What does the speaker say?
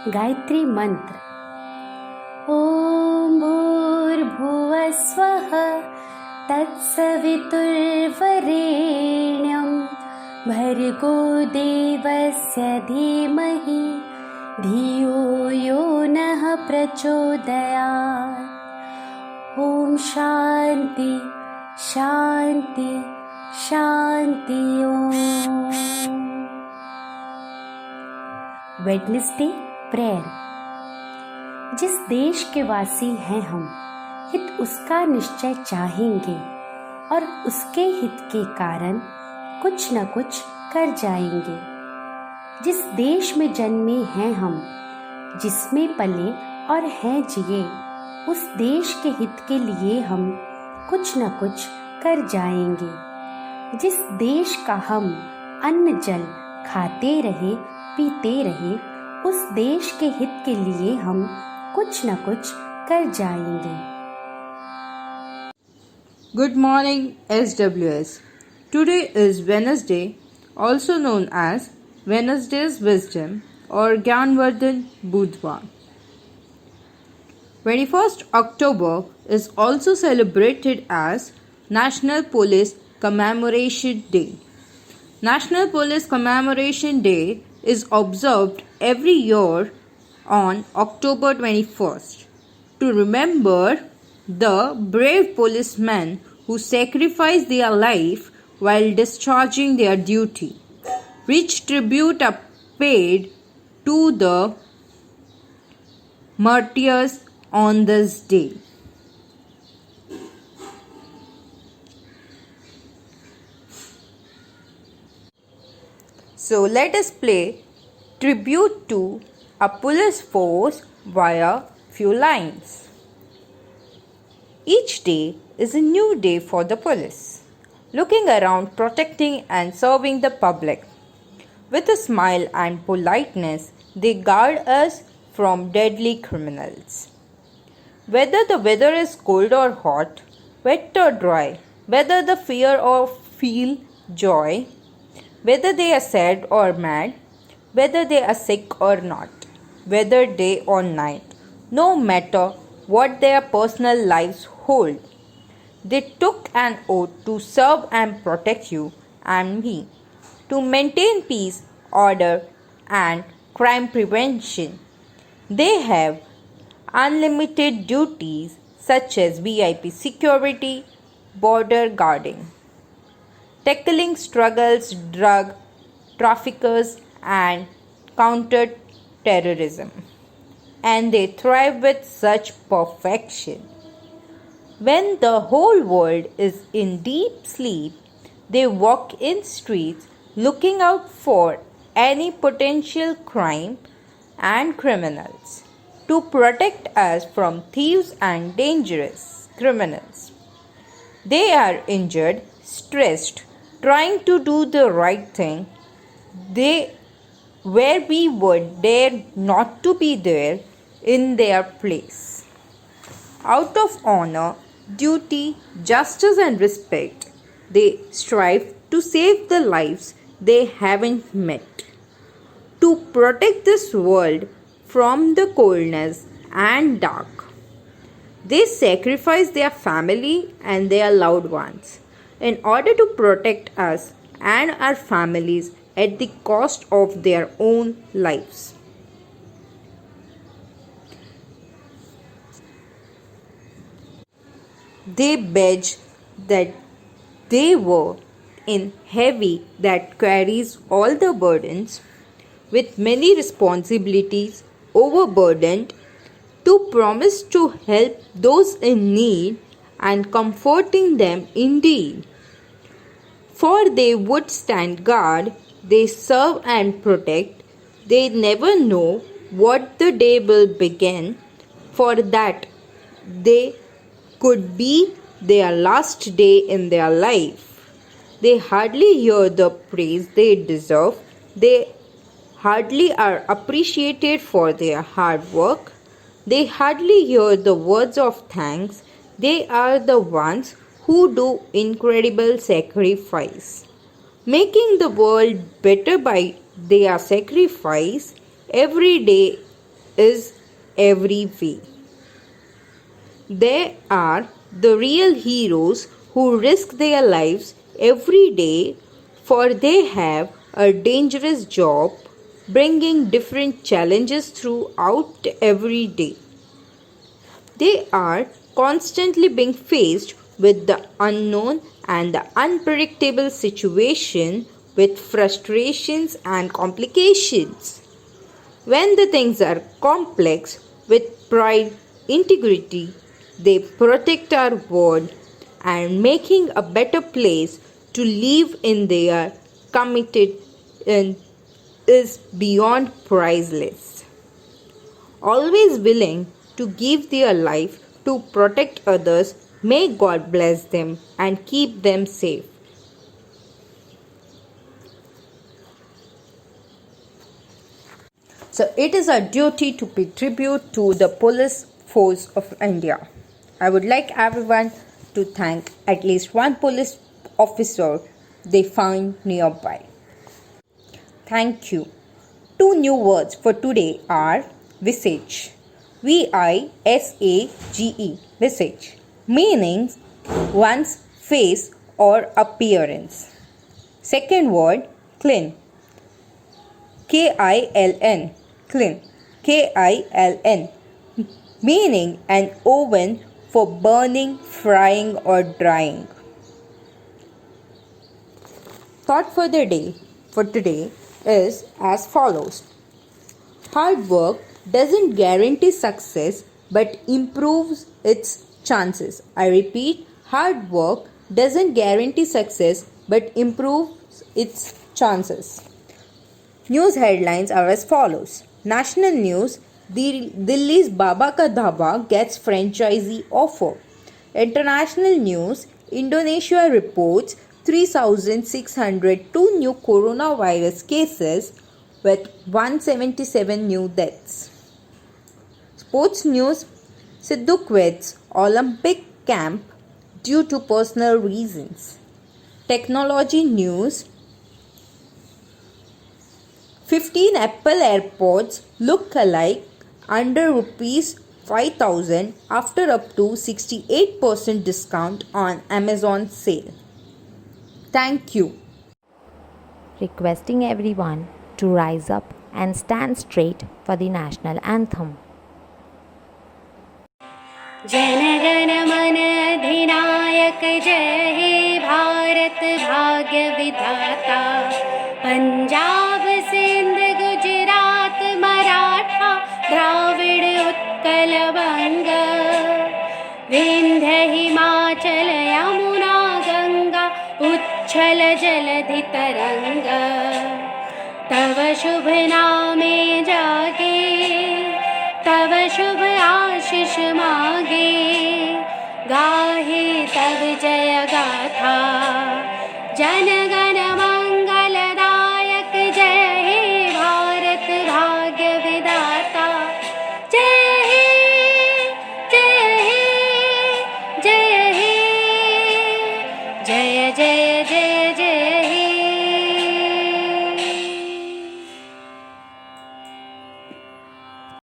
गायत्री मंत्र। ॐ भूर्भुवः स्वः तत्सवितुर्वरेण्यं भर्गो देवस्य धीमहि धियो यो नः प्रचोदयात्। ॐ शान्ति शान्ति शान्ति। Wednesday prayer. जिस देश के वासी हैं हम, हित उसका निश्चय चाहेंगे और उसके हित के कारण कुछ न कुछ कर जाएंगे। जिस देश में जन्मे हैं हम, जिसमें पले और हैं जिए, उस देश के हित के लिए हम कुछ न कुछ कर जाएंगे। जिस देश का हम अन्न जल खाते रहे पीते रहे, उस देश के हित के लिए हम कुछ न कुछ कर जाएंगे। Good morning, SWS. Today is Wednesday, also known as Wednesday's Wisdom or Gyanvardhan Budhvar. 21st October is also celebrated as National Police Commemoration Day. National Police Commemoration Day is observed every year on October 21st to remember the brave policemen who sacrificed their life while discharging their duty, which tribute are paid to the martyrs on this day. So let us play tribute to a police force via few lines. Each day is a new day for the police, looking around, protecting and serving the public. With a smile and politeness, they guard us from deadly criminals. Whether the weather is cold or hot, wet or dry, whether they fear or feel joy, whether they are sad or mad, whether they are sick or not, whether day or night, no matter what their personal lives hold, they took an oath to serve and protect you and me, to maintain peace, order, and crime prevention. They have unlimited duties such as VIP security, border guarding, tackling struggles, drug traffickers, and counter-terrorism. And they thrive with such perfection. When the whole world is in deep sleep, they walk in streets looking out for any potential crime and criminals to protect us from thieves and dangerous criminals. They are injured, stressed, trying to do the right thing. Where we would dare not to be there in their place. Out of honor, duty, justice and respect, they strive to save the lives they haven't met, to protect this world from the coldness and dark. They sacrifice their family and their loved ones in order to protect us and our families at the cost of their own lives. They badge that they were in heavy that carries all the burdens, with many responsibilities overburdened, to promise to help those in need and comforting them indeed. For they would stand guard, they serve and protect, they never know what the day will begin, for that they could be their last day in their life. They hardly hear the praise they deserve, they hardly are appreciated for their hard work, they hardly hear the words of thanks. They are the ones who do incredible sacrifice, making the world better by their sacrifice every day is every way. They are the real heroes who risk their lives every day, for they have a dangerous job bringing different challenges throughout every day. They are constantly being faced with the unknown and the unpredictable situation with frustrations and complications. When the things are complex, with pride, integrity, they protect our world and making a better place to live in. Their committed and is beyond priceless. Always willing to give their life to protect others, may God bless them and keep them safe. So it is our duty to pay tribute to the police force of India. I would like everyone to thank at least one police officer they found nearby. Thank you. Two new words for today are visage. Visage. Visage. Meaning one's face or appearance. Second word clean. Kiln. Clean. Kiln. Meaning an oven for burning, frying or drying. Thought for the day for today is as follows. Hard work doesn't guarantee success but improves its chances. I repeat, hard work doesn't guarantee success but improves its chances. News headlines are as follows. National news, Delhi's Baba Ka Dhaba gets franchisee offer. International news, Indonesia reports 3,602 new coronavirus cases with 177 new deaths. Sports news, Sidhu quits Olympic camp due to personal reasons. Technology news, 15 Apple AirPods look alike under rupees 5,000 after up to 68% discount on Amazon sale. Thank you. Requesting everyone to rise up and stand straight for the national anthem. जनगण मन अधिनायक जय हे भारत भाग्य विधाता पंजाब सिंध गुजरात मराठा द्राविड़ उत्कल बंग विंध्य हिमाचल यमुना गंगा उच्छल जलधि तरंग तव शुभ नामे जागे तव शुभ आशीष मागे गाहे तव जय गाथा जन